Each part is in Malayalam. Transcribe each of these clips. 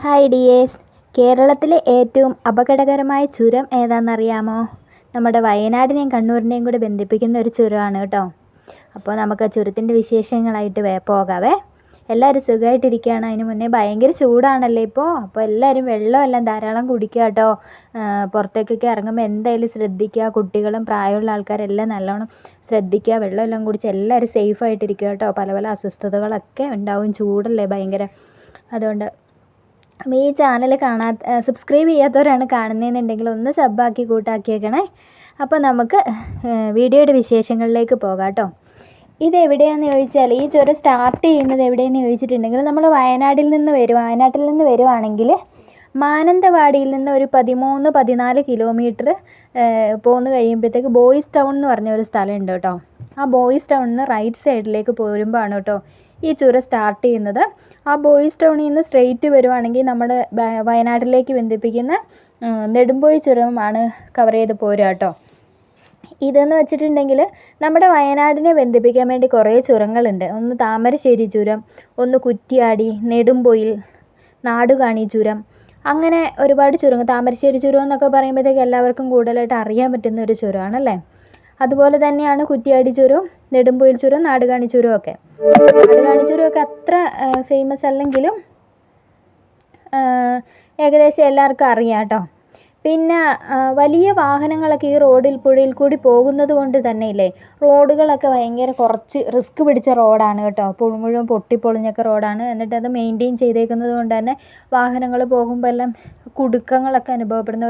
Hi dears. കേരളത്തിലെ ഏറ്റവും അപകടകരമായ ചുരം ഏതാണെന്നറിയാമോ? നമ്മുടെ വയനാടിനെയും കണ്ണൂരിനെയും കൂടി ബന്ധിപ്പിക്കുന്ന ഒരു ചുരമാണ് കേട്ടോ. അപ്പോൾ നമുക്ക് ആ ചുരത്തിൻ്റെ വിശേഷങ്ങളായിട്ട് പോകാവേ. എല്ലാവരും സുഖമായിട്ടിരിക്കുകയാണ്. അതിന് മുന്നേ ഭയങ്കര ചൂടാണല്ലേ ഇപ്പോൾ. അപ്പോൾ എല്ലാവരും വെള്ളമെല്ലാം ധാരാളം കുടിക്കുക കേട്ടോ. പുറത്തേക്കൊക്കെ ഇറങ്ങുമ്പോൾ എന്തായാലും ശ്രദ്ധിക്കുക. കുട്ടികളും പ്രായമുള്ള ആൾക്കാരെല്ലാം നല്ലോണം ശ്രദ്ധിക്കുക. വെള്ളമെല്ലാം കുടിച്ച് എല്ലാവരും സേഫായിട്ടിരിക്കുക കേട്ടോ. പല പല അസ്വസ്ഥതകളൊക്കെ ഉണ്ടാവും, ചൂടല്ലേ ഭയങ്കര. അതുകൊണ്ട് ഈ ചാനൽ സബ്സ്ക്രൈബ് ചെയ്യാത്തവരാണ് കാണുന്നതെന്നുണ്ടെങ്കിൽ ഒന്ന് സബ്ബാക്കി കൂട്ടാക്കിയേക്കണേ. അപ്പോൾ നമുക്ക് വീഡിയോയുടെ വിശേഷങ്ങളിലേക്ക് പോകാം കേട്ടോ. ഇതെവിടെയാണെന്ന് ചോദിച്ചാൽ, ഈ ചുരം സ്റ്റാർട്ട് ചെയ്യുന്നത് എവിടെയെന്ന് ചോദിച്ചിട്ടുണ്ടെങ്കിൽ നമ്മൾ വയനാട്ടിൽ നിന്ന് വരുവാണെങ്കിൽ മാനന്തവാടിയിൽ നിന്ന് ഒരു 13-14 കിലോമീറ്റർ പോന്ന് കഴിയുമ്പോഴത്തേക്ക് ബോയ്സ് ടൗൺ എന്ന് പറഞ്ഞ ഒരു സ്ഥലമുണ്ട് കേട്ടോ. ആ ബോയ്സ് ടൗണിൽ നിന്ന് റൈറ്റ് സൈഡിലേക്ക് പോരുമ്പോഴാണ് കേട്ടോ ഈ ചുരം സ്റ്റാർട്ട് ചെയ്യുന്നത്. ആ ബോയ്സ് ടൗണിൽ നിന്ന് സ്ട്രെയിറ്റ് വരുവാണെങ്കിൽ നമ്മുടെ വയനാട്ടിലേക്ക് ബന്ധിപ്പിക്കുന്ന നെടുമ്പോയി ചുരമാണ് കവർ ചെയ്ത് പോരുക കേട്ടോ. ഇതെന്ന് വെച്ചിട്ടുണ്ടെങ്കിൽ നമ്മുടെ വയനാടിനെ ബന്ധിപ്പിക്കാൻ വേണ്ടി കുറേ ചുരങ്ങളുണ്ട്. ഒന്ന് താമരശ്ശേരി ചുരം, ഒന്ന് കുറ്റിയാടി, നെടുമ്പൊയിൽ, നാടുകാണി ചുരം, അങ്ങനെ ഒരുപാട് ചുരങ്ങൾ. താമരശ്ശേരി ചുരം എന്നൊക്കെ പറയുമ്പോഴത്തേക്ക് എല്ലാവർക്കും കൂടുതലായിട്ട് അറിയാൻ പറ്റുന്ന ഒരു ചുരമാണല്ലേ. അതുപോലെ തന്നെയാണ് കുറ്റിയാടി ചുരവും, നെടുമ്പൊയിൽ ചുരവും, നാടുകാണി ചുരവും ഒക്കെ. നാടുകാണി ചുരമൊക്കെ അത്ര ഫേമസ് അല്ലെങ്കിലും ഏകദേശം എല്ലാവർക്കും അറിയാം കേട്ടോ. പിന്നെ വലിയ വാഹനങ്ങളൊക്കെ ഈ പുഴയിൽ കൂടി പോകുന്നത് കൊണ്ട് തന്നെ ഇല്ലേ, റോഡുകളൊക്കെ ഭയങ്കര കുറച്ച് റിസ്ക് പിടിച്ച റോഡാണ് കേട്ടോ. മുഴുവൻ പൊട്ടിപ്പൊളിഞ്ഞൊക്കെ റോഡാണ്. എന്നിട്ട് അത് മെയിൻറ്റെയിൻ ചെയ്തേക്കുന്നത് കൊണ്ട് തന്നെ വാഹനങ്ങൾ പോകുമ്പോൾ എല്ലാം കുടുക്കങ്ങളൊക്കെ അനുഭവപ്പെടുന്ന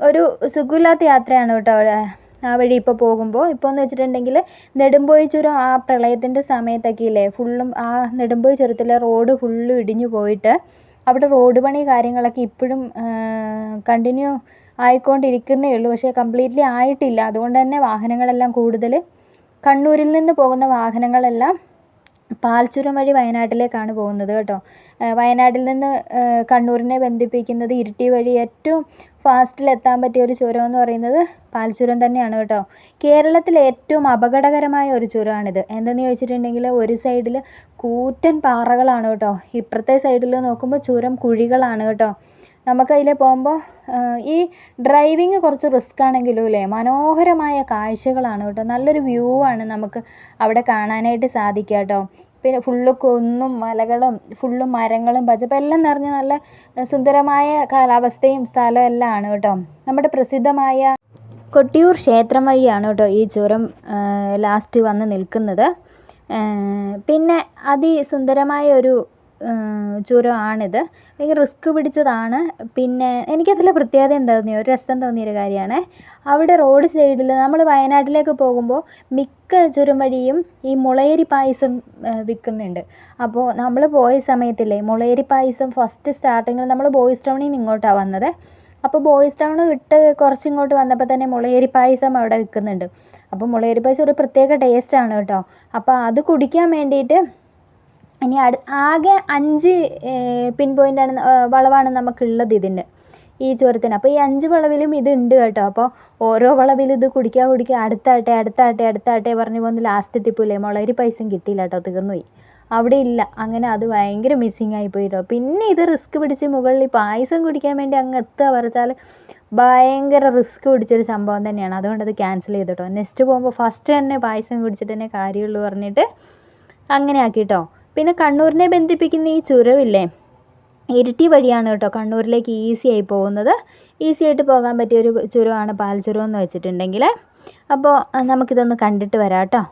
ഒരു സുഖമില്ലാത്ത യാത്രയാണ് കേട്ടോ ആ വഴി ഇപ്പോൾ പോകുമ്പോൾ. ഇപ്പോൾ എന്ന് വെച്ചിട്ടുണ്ടെങ്കിൽ നെടുമ്പോയി ചുരം ആ പ്രളയത്തിൻ്റെ സമയത്തൊക്കെ ഇല്ലേ, ഫുള്ളും ആ നെടുമ്പോയി ചുരത്തിലെ റോഡ് ഫുള്ളും ഇടിഞ്ഞു പോയിട്ട് അവിടെ റോഡ് പണി കാര്യങ്ങളൊക്കെ ഇപ്പോഴും കണ്ടിന്യൂ ആയിക്കൊണ്ടിരിക്കുന്നേ ഉള്ളൂ. പക്ഷേ കംപ്ലീറ്റ്ലി ആയിട്ടില്ല. അതുകൊണ്ട് തന്നെ വാഹനങ്ങളെല്ലാം കൂടുതൽ കണ്ണൂരിൽ നിന്ന് പോകുന്ന വാഹനങ്ങളെല്ലാം പാൽച്ചുരം വഴി വയനാട്ടിലേക്കാണ് പോകുന്നത് കേട്ടോ. വയനാട്ടിൽ നിന്ന് കണ്ണൂരിനെ ബന്ധിപ്പിക്കുന്നത് ഇരിട്ടി വഴി ഏറ്റവും ഫാസ്റ്റിൽ എത്താൻ പറ്റിയ ഒരു ചുരം എന്ന് പറയുന്നത് പാൽച്ചുരം തന്നെയാണ് കേട്ടോ. കേരളത്തിലെ ഏറ്റവും അപകടകരമായ ഒരു ചുരമാണിത്. എന്തെന്ന് ചോദിച്ചിട്ടുണ്ടെങ്കിൽ ഒരു സൈഡിൽ കൂറ്റൻ പാറകളാണ് കേട്ടോ, ഇപ്പുറത്തെ സൈഡിൽ നോക്കുമ്പോൾ ചുരം കുഴികളാണ് കേട്ടോ. നമുക്കതിൽ പോകുമ്പോൾ ഈ ഡ്രൈവിങ് കുറച്ച് റിസ്ക് ആണെങ്കിലും അല്ലേ, മനോഹരമായ കാഴ്ചകളാണ് കേട്ടോ. നല്ലൊരു വ്യൂ ആണ് നമുക്ക് അവിടെ കാണാനായിട്ട് സാധിക്കുക കേട്ടോ. പിന്നെ ഫുള്ള് കുന്നും മലകളും ഫുള്ളും മരങ്ങളും പച്ചപ്പും എല്ലാം നിറഞ്ഞ നല്ല സുന്ദരമായ കാലാവസ്ഥയും സ്ഥലവും എല്ലാം ആണ് കേട്ടോ. നമ്മുടെ പ്രസിദ്ധമായ കൊട്ടിയൂർ ക്ഷേത്രം വഴിയാണ് കേട്ടോ ഈ ചുരം ലാസ്റ്റ് വന്ന് നിൽക്കുന്നത്. പിന്നെ അതിസുന്ദരമായ ഒരു ചുരമാണിത്. ഭയങ്കര റിസ്ക് പിടിച്ചതാണ്. പിന്നെ എനിക്കതിലെ പ്രത്യേകത എന്താണെന്ന് ഒരു രസം തോന്നിയൊരു കാര്യമാണ്, അവിടെ റോഡ് സൈഡിൽ നമ്മൾ വയനാട്ടിലേക്ക് പോകുമ്പോൾ മിക്ക ചുരം വഴിയും ഈ മുളയരി പായസം വിൽക്കുന്നുണ്ട്. അപ്പോൾ നമ്മൾ പോയ സമയത്തില്ലേ, മുളയരി പായസം ഫസ്റ്റ് സ്റ്റാർട്ടിങ്ങിൽ നമ്മൾ ബോയ്സ് ടൗണിൽ നിന്ന് ഇങ്ങോട്ടാണ് വന്നത്. അപ്പോൾ ബോയ്സ് ടൗൺ വിട്ട് കുറച്ചിങ്ങോട്ട് വന്നപ്പോൾ തന്നെ മുളയരി പായസം അവിടെ വിൽക്കുന്നുണ്ട്. അപ്പോൾ മുളയരി പായസം ഒരു പ്രത്യേക ടേസ്റ്റാണ് കേട്ടോ. അപ്പോൾ അത് കുടിക്കാൻ വേണ്ടിയിട്ട് ഇനി ആകെ 5 പിൻ പോയിൻ്റാണ് വളവാണ് നമുക്കുള്ളത് ഇതിൻ്റെ ഈ ചുരത്തിന്. അപ്പോൾ ഈ 5 വളവിലും ഇത് ഉണ്ട് കേട്ടോ. അപ്പോൾ ഓരോ വളവിലും ഇത് കുടിക്കുക അടുത്താട്ടെ പറഞ്ഞ് പോകുന്ന ലാസ്റ്റ് എത്തിപ്പോലെ മുളകരി പൈസയും കിട്ടിയില്ല കേട്ടോ, തീർന്നുപോയി. അവിടെ ഇല്ല. അങ്ങനെ അത് ഭയങ്കര മിസ്സിങ് ആയിപ്പോയി കേട്ടോ. പിന്നെ ഇത് റിസ്ക് പിടിച്ച് മുകളിൽ പായസം കുടിക്കാൻ വേണ്ടി അങ്ങ് എത്തുക പറഞ്ഞാൽ ഭയങ്കര റിസ്ക് പിടിച്ചൊരു സംഭവം തന്നെയാണ്. അതുകൊണ്ട് അത് ക്യാൻസൽ ചെയ്തു കേട്ടോ. നെക്സ്റ്റ് പോകുമ്പോൾ ഫസ്റ്റ് തന്നെ പായസം കുടിച്ചിട്ട് തന്നെ കാര്യമുള്ളൂ പറഞ്ഞിട്ട് അങ്ങനെ ആക്കി കേട്ടോ. പിന്നെ കണ്ണൂരിനെ ബന്ധിപ്പിക്കുന്ന ഈ ചുരമില്ലേ, ഇരിട്ടി വഴിയാണ് കേട്ടോ കണ്ണൂരിലേക്ക് ഈസി ആയി പോകുന്നത്. ഈസി ആയിട്ട് പോകാൻ പറ്റിയൊരു ചുരമാണ് പാൽച്ചുരം എന്ന് വെച്ചിട്ടുണ്ടെങ്കിൽ. അപ്പോൾ നമുക്കിതൊന്ന് കണ്ടിട്ട് വരാം കേട്ടോ.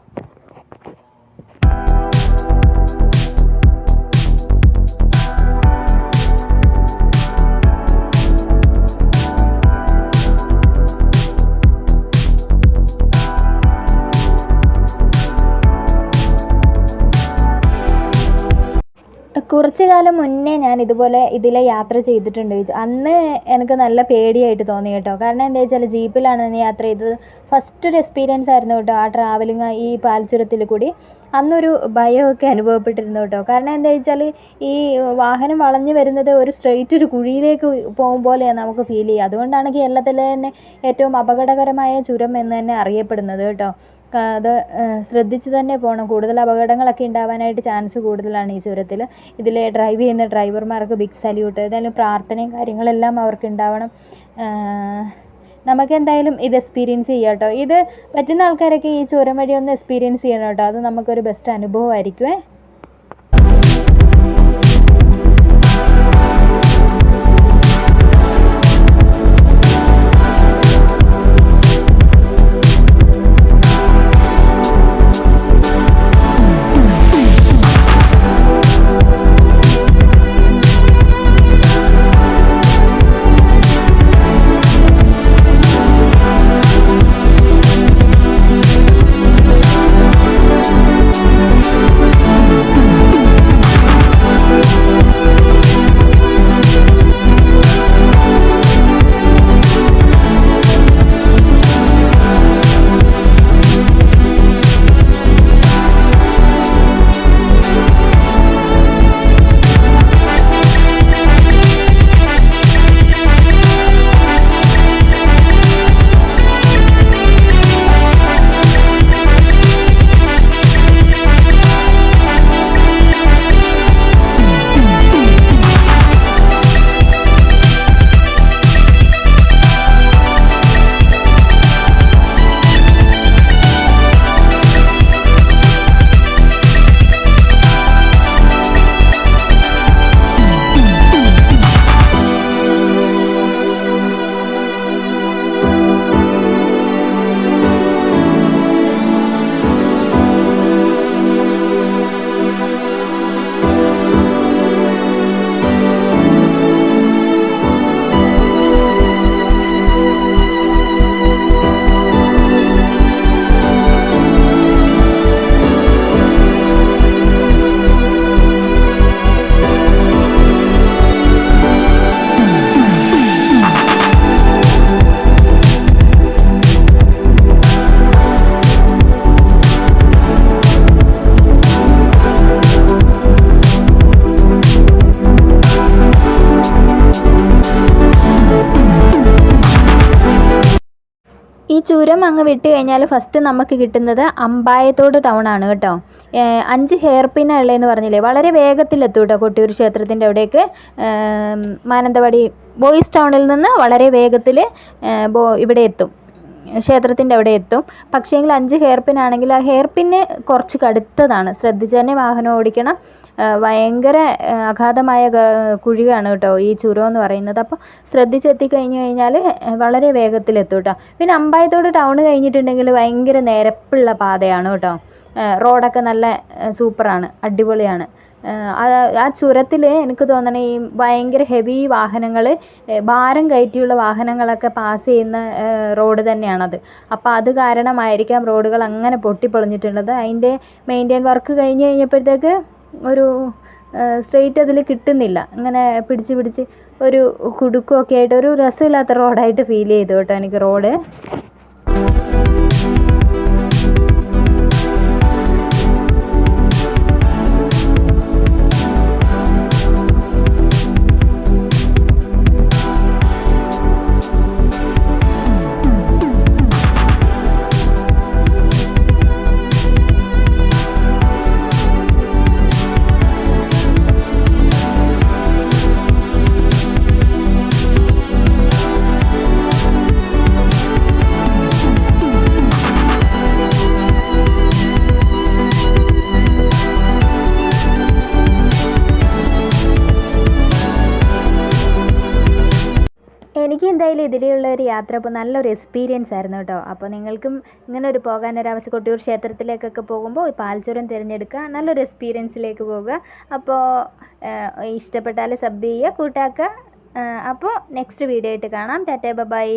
കുറച്ച് കാലം മുന്നേ ഞാൻ ഇതുപോലെ ഇതിലെ യാത്ര ചെയ്തിട്ടുണ്ട്. അന്ന് എനിക്ക് നല്ല പേടിയായിട്ട് തോന്നി കേട്ടോ. കാരണം എന്താ വെച്ചാൽ ജീപ്പിലാണ് ഞാൻ യാത്ര ചെയ്തത്. ഫസ്റ്റ് ഒരു എക്സ്പീരിയൻസ് ആയിരുന്നു കേട്ടോ ആ ട്രാവലിങ് ഈ പാൽച്ചുരത്തിൽ കൂടി. അന്നൊരു ഭയമൊക്കെ അനുഭവപ്പെട്ടിരുന്നു കേട്ടോ. കാരണം എന്താ വെച്ചാൽ ഈ വാഹനം വളഞ്ഞു വരുന്നത് ഒരു സ്ട്രെയിറ്റ് ഒരു കുഴിയിലേക്ക് പോകും പോലെയാണ് നമുക്ക് ഫീൽ ചെയ്യുക. അതുകൊണ്ടാണ് കേരളത്തിലെ തന്നെ ഏറ്റവും അപകടകരമായ ചുരം എന്ന് തന്നെ അറിയപ്പെടുന്നത് കേട്ടോ. അത് ശ്രദ്ധിച്ച് തന്നെ പോകണം. കൂടുതൽ അപകടങ്ങളൊക്കെ ഉണ്ടാവാനായിട്ട് ചാൻസ് കൂടുതലാണ് ഈ ചുരത്തിൽ. ഇതിൽ ഡ്രൈവ് ചെയ്യുന്ന ഡ്രൈവർമാർക്ക് ബിഗ് സല്യൂട്ട്. ഏതായാലും പ്രാർത്ഥനയും കാര്യങ്ങളെല്ലാം അവർക്ക് ഉണ്ടാവണം. നമുക്കെന്തായാലും ഇത് എക്സ്പീരിയൻസ് ചെയ്യാം കേട്ടോ. ഇത് പറ്റുന്ന ആൾക്കാരൊക്കെ ഈ ചുരം വഴി ഒന്ന് എക്സ്പീരിയൻസ് ചെയ്യണം കേട്ടോ. അത് നമുക്കൊരു ബെസ്റ്റ് അനുഭവമായിരിക്കുമേ. ഈ ചുരം അങ്ങ് വിട്ട് കഴിഞ്ഞാൽ ഫസ്റ്റ് നമുക്ക് കിട്ടുന്നത് അമ്പായത്തോട് ടൗൺ ആണ് കേട്ടോ. 5 ഹെയർ പിന്നാണ് ഉള്ളതെന്ന് പറഞ്ഞില്ലേ. വളരെ വേഗത്തിലെത്തും കേട്ടോ കൊട്ടിയൂർ ക്ഷേത്രത്തിൻ്റെ അവിടേക്ക്. മാനന്തവാടി ബോയ്സ് ടൗണിൽ നിന്ന് വളരെ വേഗത്തിൽ ഇവിടെ എത്തും, ക്ഷേത്രത്തിൻ്റെ അവിടെ എത്തും. പക്ഷേങ്കിൽ 5 ഹെയർ പിൻ ആണെങ്കിൽ ആ ഹെയർ പിന്ന് കുറച്ച് കടുത്തതാണ്. ശ്രദ്ധിച്ച് തന്നെ വാഹനം ഓടിക്കണം. ഭയങ്കര അഗാധമായ കുഴിയാണ് കേട്ടോ ഈ ചുരം എന്ന് പറയുന്നത്. അപ്പോൾ ശ്രദ്ധിച്ചെത്തിക്കഴിഞ്ഞ് കഴിഞ്ഞാൽ വളരെ വേഗത്തിലെത്തും കേട്ടോ. പിന്നെ അമ്പായത്തോട് ടൗൺ കഴിഞ്ഞിട്ടുണ്ടെങ്കിൽ ഭയങ്കര നിരപ്പുള്ള പാതയാണ് കേട്ടോ. റോഡൊക്കെ നല്ല സൂപ്പറാണ്, അടിപൊളിയാണ്. ആ ചുരത്തിൽ എനിക്ക് തോന്നണ ഈ ഭയങ്കര ഹെവി വാഹനങ്ങൾ, ഭാരം കയറ്റിയുള്ള വാഹനങ്ങളൊക്കെ പാസ് ചെയ്യുന്ന റോഡ് തന്നെയാണത്. അപ്പോൾ അത് കാരണമായിരിക്കാം റോഡുകൾ അങ്ങനെ പൊട്ടിപ്പൊളിഞ്ഞിട്ടുള്ളത്. അതിൻ്റെ മെയിൻറ്റെയിൻ വർക്ക് കഴിഞ്ഞ് കഴിഞ്ഞപ്പോഴത്തേക്ക് ഒരു സ്ട്രെയിറ്റ് അതിൽ കിട്ടുന്നില്ല. ഇങ്ങനെ പിടിച്ച് ഒരു കുടുക്കമൊക്കെ ആയിട്ട് ഒരു രസമില്ലാത്ത റോഡായിട്ട് ഫീൽ ചെയ്തു കേട്ടോ എനിക്ക് റോഡ്. എനിക്ക് എന്തായാലും ഇതിലുള്ള ഒരു യാത്ര ഇപ്പോൾ നല്ലൊരു എക്സ്പീരിയൻസ് ആയിരുന്നു കേട്ടോ. അപ്പോൾ നിങ്ങൾക്കും ഇങ്ങനെ ഒരു പോകാനൊരവസ്ഥ കൊട്ടിയൂർ ക്ഷേത്രത്തിലേക്കൊക്കെ പോകുമ്പോൾ പാൽച്ചുരം തിരഞ്ഞെടുക്കുക, നല്ലൊരു എക്സ്പീരിയൻസിലേക്ക് പോകുക. അപ്പോൾ ഇഷ്ടപ്പെട്ടാൽ സബ് ചെയ്യുക, കൂട്ടാക്കുക. അപ്പോൾ നെക്സ്റ്റ് വീഡിയോ ആയിട്ട് കാണാം. Tata bye.